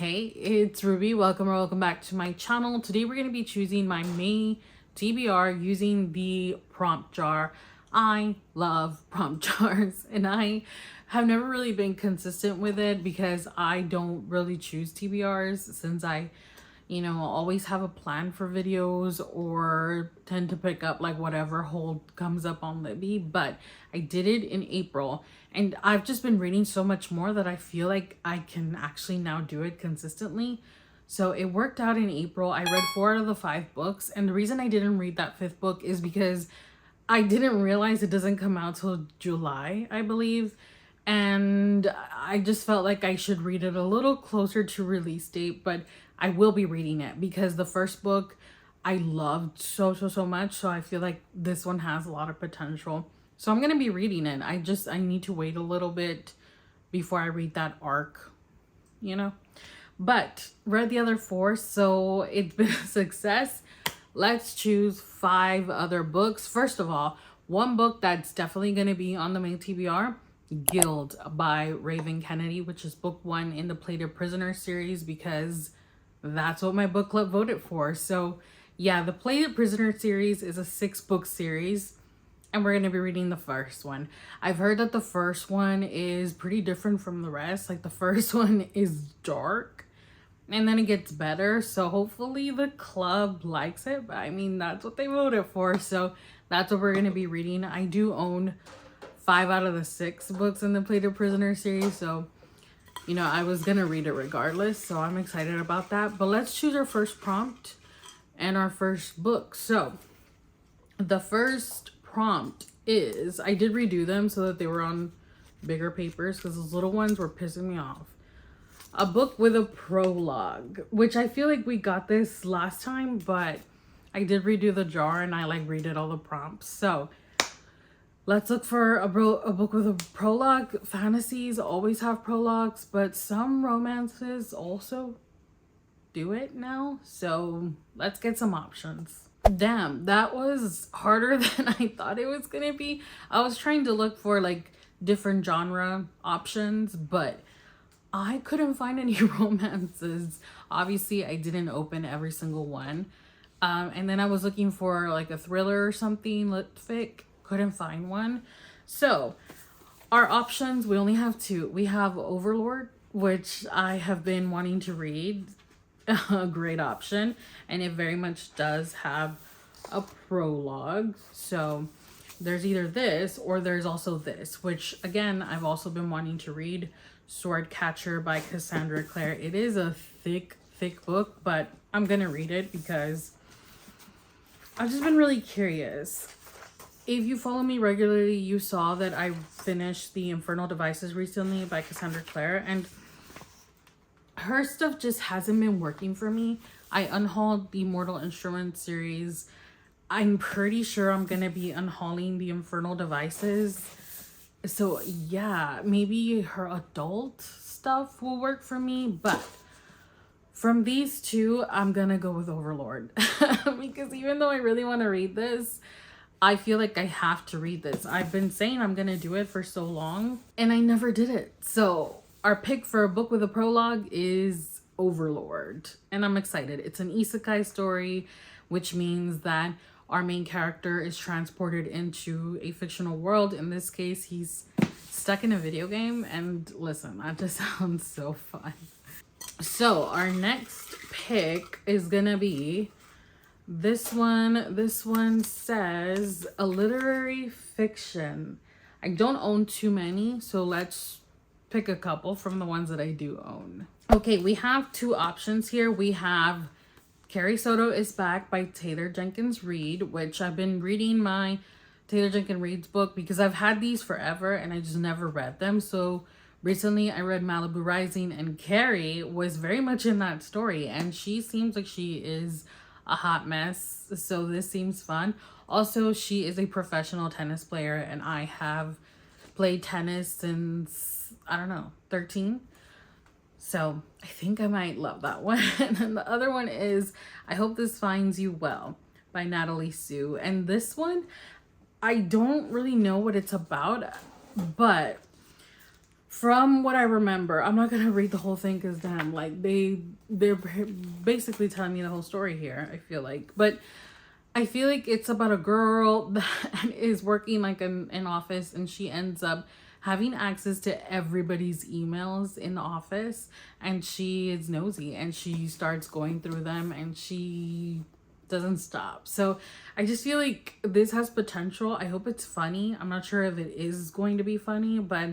Hey, it's Ruby. Welcome or welcome back to my channel. Today we're going to be choosing my May TBR using the prompt jar. I love prompt jars and I have never really been consistent with it because I don't really choose TBRs since I always have a plan for videos or tend to pick up like whatever hold comes up on Libby. But I did it in April and I've just been reading so much more that I feel like I can actually now do it consistently. So it worked out in April. I read 4 out of the 5 books, and the reason I didn't read that 5th book is because I didn't realize it doesn't come out till July, I believe. And I just felt like I should read it a little closer to release date, but I will be reading it because the first book I loved so much. So I feel like this one has a lot of potential. So I'm going to be reading it. I need to wait a little bit before I read that arc, But read the other 4, so it's been a success. Let's choose 5 other books. First of all, one book that's definitely going to be on the main TBR, Guild by Raven Kennedy, which is book 1 in the Plated Prisoner series because that's what my book club voted for. So yeah, the Plated Prisoner series is a 6-book series and we're going to be reading the first one. I've heard that the first one is pretty different from the rest. Like the first one is dark and then it gets better. So hopefully the club likes it. But I mean, that's what they voted for. So that's what we're going to be reading. I do own 5 out of the 6 books in the Plated Prisoner series. So, I was going to read it regardless. So I'm excited about that. But let's choose our first prompt and our first book. So the first prompt is, I did redo them so that they were on bigger papers because those little ones were pissing me off. A book with a prologue, which I feel like we got this last time, but I did redo the jar and I redid all the prompts. So let's look for a book with a prologue. Fantasies always have prologues, but some romances also do it now. So let's get some options. Damn, that was harder than I thought it was gonna be. I was trying to look for different genre options, but I couldn't find any romances. Obviously, I didn't open every single one. And then I was looking for a thriller or something, lit fic. Couldn't find one. So our options, we only have 2. We have Overlord, which I have been wanting to read. A great option, and it very much does have a prologue. So there's either this or there's also this, which again I've also been wanting to read, Swordcatcher by Cassandra Clare. It is a thick book, but I'm gonna read it because I've just been really curious. If you follow me regularly, you saw that I finished the Infernal Devices recently by Cassandra Clare, and her stuff just hasn't been working for me. I unhauled the Mortal Instruments series. I'm pretty sure I'm gonna be unhauling the Infernal Devices. So yeah, maybe her adult stuff will work for me, but from these 2, I'm gonna go with Overlord. Because even though I really want to read this, I feel like I have to read this. I've been saying I'm gonna do it for so long and I never did it. So our pick for a book with a prologue is Overlord, and I'm excited. It's an isekai story, which means that our main character is transported into a fictional world. In this case, he's stuck in a video game, and listen, that just sounds so fun. So our next pick is gonna be this one. This one says a literary fiction. I don't own too many, so let's pick a couple from the ones that I do own. Okay, we have 2 options here. We have Carrie Soto is Back by Taylor Jenkins Reid, which I've been reading my Taylor Jenkins Reid's book because I've had these forever and I just never read them. So recently I read Malibu Rising, and Carrie was very much in that story and she seems like she is a hot mess. So this seems fun. Also, she is a professional tennis player and I have played tennis since, I don't know, 13. So I think I might love that one. And then the other one is I Hope This Finds You Well by Natalie Sue. And this one, I don't really know what it's about, but From what I remember, I'm not gonna read the whole thing because damn, like they're basically telling me the whole story here, I feel like. But I feel like it's about a girl that is working like in an office, and she ends up having access to everybody's emails in the office, and she is nosy and she starts going through them, and she doesn't stop. So I just feel like this has potential. I hope it's funny. I'm not sure if it is going to be funny, but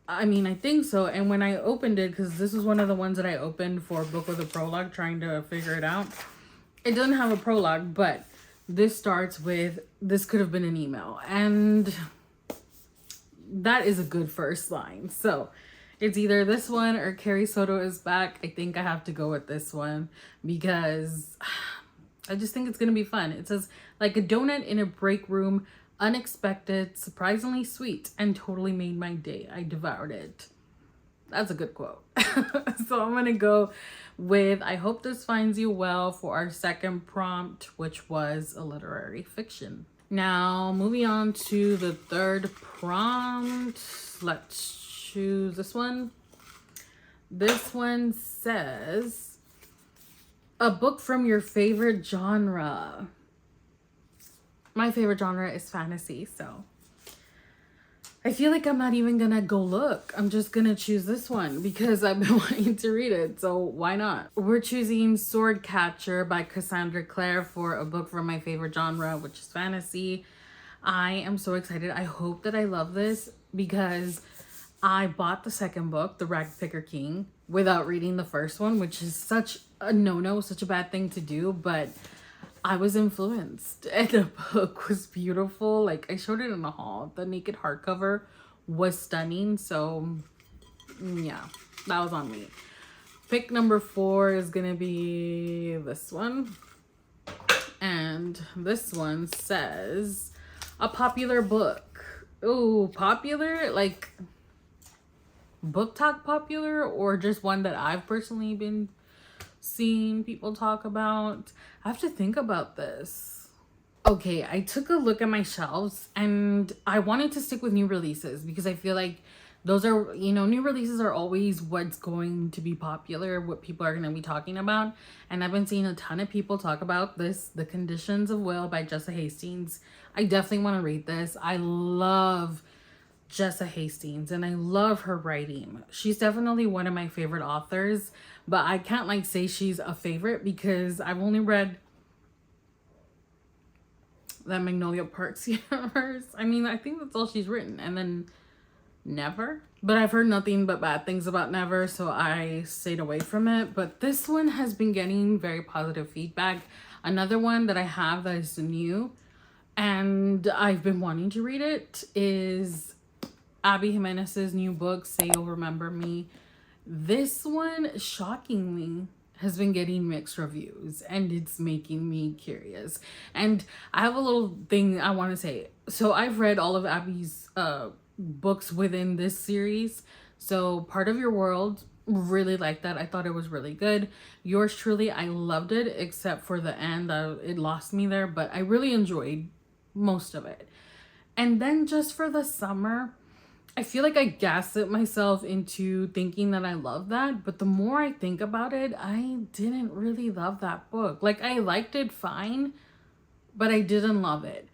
I mean, I think so. And when I opened it, because this was one of the ones that I opened for a book with a prologue, trying to figure it out, it doesn't have a prologue, but this starts with, this could have been an email. And that is a good first line. So it's either this one or Carrie Soto is back. I think I have to go with this one because I just think it's going to be fun. It says, like a donut in a break room, unexpected, surprisingly sweet, and totally made my day. I devoured it. That's a good quote. So I'm going to go with, I hope this finds you well, for our second prompt, which was a literary fiction. Now, moving on to the third prompt. Let's choose this one. This one says, a book from your favorite genre. My favorite genre is fantasy, so I feel like I'm not even gonna go look. I'm just gonna choose this one because I've been wanting to read it, so why not? We're choosing Swordcatcher by Cassandra Clare for a book from my favorite genre, which is fantasy. I am so excited. I hope that I love this because I bought the second book, The Ragpicker King, without reading the first one, which is such a no-no, such a bad thing to do, but I was influenced and the book was beautiful. Like, I showed it in the haul. The naked hardcover was stunning. So yeah, that was on me. Pick number 4 is gonna be this one. And this one says, a popular book. Ooh, popular? Like book talk popular, or just one that I've personally been seeing people talk about? I have to think about this. Okay, I took a look at my shelves and I wanted to stick with new releases because I feel like those are, you know, new releases are always what's going to be popular, what people are going to be talking about. And I've been seeing a ton of people talk about this, The Conditions of Will by Jessa Hastings. I definitely want to read this. I love Jessa Hastings and I love her writing. She's definitely one of my favorite authors, but I can't like say she's a favorite because I've only read that Magnolia Parks universe. I mean, I think that's all she's written, and then Never. But I've heard nothing but bad things about Never, so I stayed away from it. But this one has been getting very positive feedback. Another one that I have that is new and I've been wanting to read it is Abby Jimenez's new book, Say You'll Remember Me. This one, shockingly, has been getting mixed reviews and it's making me curious. And I have a little thing I want to say. So I've read all of Abby's books within this series. So Part of Your World, really liked that. I thought it was really good. Yours Truly, I loved it except for the end. It lost me there, but I really enjoyed most of it. And then just for the summer, I feel like I gaslit myself into thinking that I love that, but the more I think about it, I didn't really love that book. Like, I liked it fine, but I didn't love it.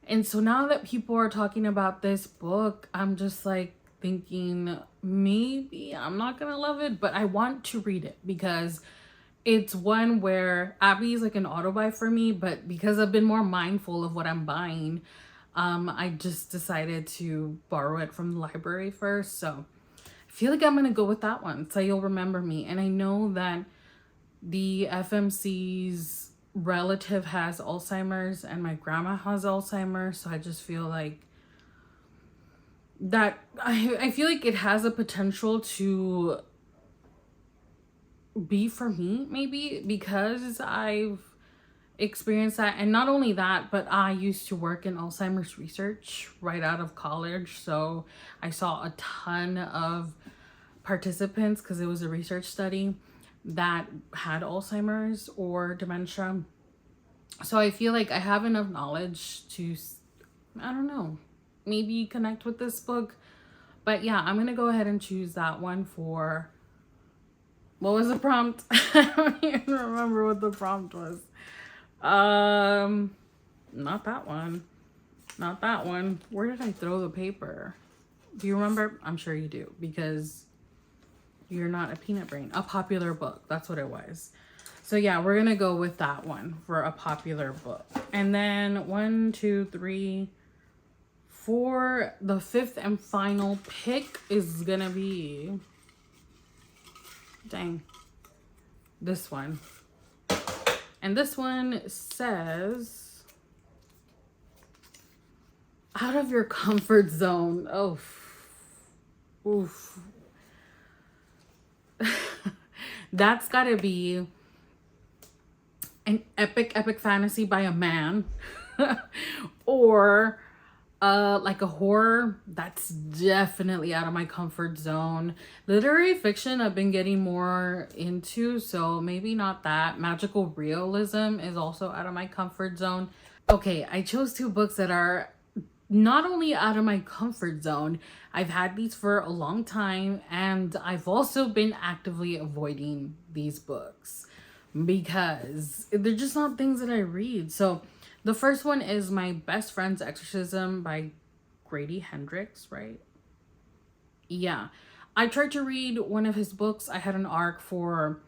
And so now that people are talking about this book, I'm just like thinking maybe I'm not gonna love it, but I want to read it because it's one where Abby is like an auto buy for me, but because I've been more mindful of what I'm buying, I just decided to borrow it from the library first. So I feel like I'm going to go with that one. So You'll Remember Me. And I know that the FMC's relative has Alzheimer's and my grandma has Alzheimer's. So I just feel like that I feel like it has a potential to be for me, maybe, because I've experienced that. And not only that, but I used to work in Alzheimer's research right out of college, so I saw a ton of participants, because it was a research study, that had Alzheimer's or dementia. So I feel like I have enough knowledge to, I don't know, maybe connect with this book. But yeah, I'm gonna go ahead and choose that one for, what was the prompt? I don't even remember what the prompt was. Not that one. Not that one. Where did I throw the paper? Do you remember? I'm sure you do, because you're not a peanut brain. A popular book. That's what it was. So yeah, we're gonna go with that one for a popular book. And then 1, 2, 3, 4. The fifth and final pick is gonna be, dang, this one. And this one says, out of your comfort zone. Oh, oof. That's gotta be an epic fantasy by a man. Or like a horror. That's definitely out of my comfort zone. Literary fiction I've been getting more into, so maybe not that. Magical realism is also out of my comfort zone. Okay, I chose 2 books that are not only out of my comfort zone, I've had these for a long time, and I've also been actively avoiding these books because they're just not things that I read. So the first one is My Best Friend's Exorcism by Grady Hendrix, right? Yeah. I tried to read one of his books. I had an arc for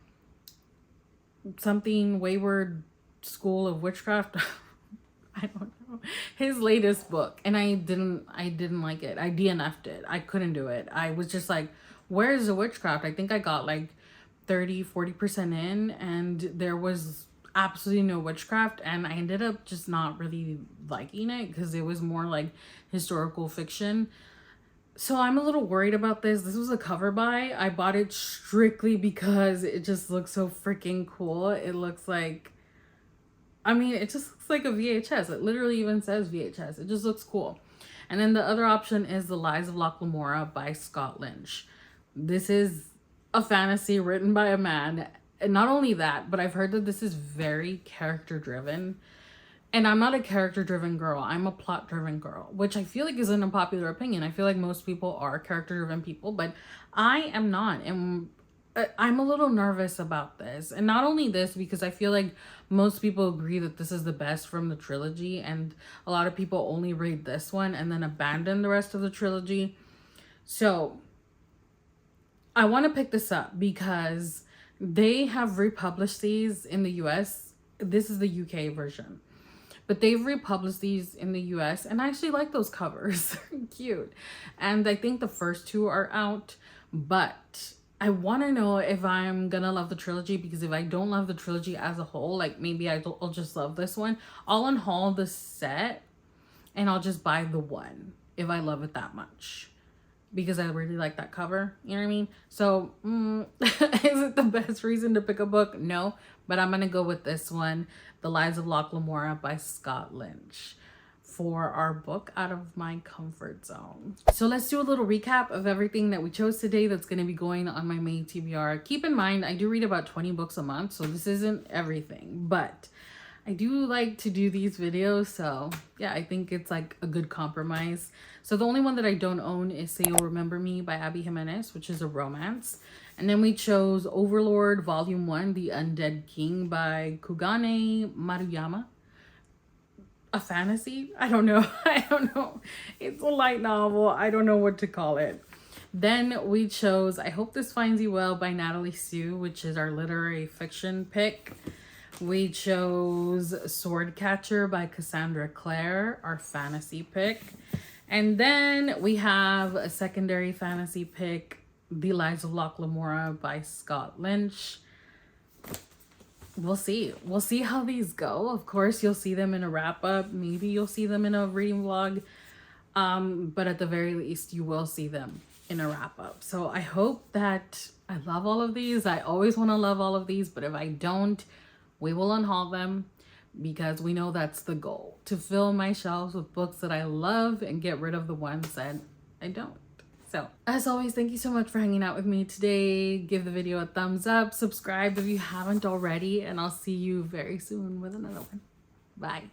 something Wayward School of Witchcraft. I don't know. His latest book, and I didn't like it. I DNF'd it. I couldn't do it. I was just like, where's the witchcraft? I think I got like 30-40% in, and there was absolutely no witchcraft, and I ended up just not really liking it because it was more like historical fiction. So I'm a little worried about this. This was a cover buy. I bought it strictly because it just looks so freaking cool. It looks like, I mean, it just looks like a VHS. It literally even says VHS. It just looks cool. And then the other option is The Lies of Locke Lamora by Scott Lynch. This is a fantasy written by a man. And not only that, but I've heard that this is very character driven. And I'm not a character driven girl. I'm a plot driven girl, which I feel like is an unpopular opinion. I feel like most people are character driven people, but I am not. And I'm a little nervous about this. And not only this, because I feel like most people agree that this is the best from the trilogy, and a lot of people only read this one and then abandon the rest of the trilogy. So I want to pick this up because they have republished these in the US. This is the UK version, but they've republished these in the US, and I actually like those covers. They're cute. And I think the first 2 are out, but I want to know if I'm gonna love the trilogy, because if I don't love the trilogy as a whole, like maybe I'll just love this one. I'll unhaul the set and I'll just buy the one if I love it that much, because I really like that cover. You know what I mean? So is it the best reason to pick a book? No, but I'm gonna go with this one, The Lies of Locke Lamora by Scott Lynch, for our book out of my comfort zone. So let's do a little recap of everything that we chose today that's going to be going on my main TBR. Keep in mind, I do read about 20 books a month, so this isn't everything, but I do like to do these videos, so yeah, I think it's like a good compromise. So the only one that I don't own is Say You'll Remember Me by Abby Jimenez, which is a romance. And then we chose Overlord Volume 1, The Undead King by Kugane Maruyama. A fantasy? I don't know. I don't know. It's a light novel. I don't know what to call it. Then we chose I Hope This Finds You Well by Natalie Sue, which is our literary fiction pick. We chose Swordcatcher by Cassandra Clare, our fantasy pick. And then we have a secondary fantasy pick, The Lies of Locke Lamora by Scott Lynch. We'll see. We'll see how these go. Of course, you'll see them in a wrap up. Maybe you'll see them in a reading vlog. But at the very least, you will see them in a wrap up. So I hope that I love all of these. I always want to love all of these, but if I don't, we will unhaul them, because we know that's the goal, to fill my shelves with books that I love and get rid of the ones that I don't. So, as always, thank you so much for hanging out with me today. Give the video a thumbs up, subscribe if you haven't already, and I'll see you very soon with another one. Bye.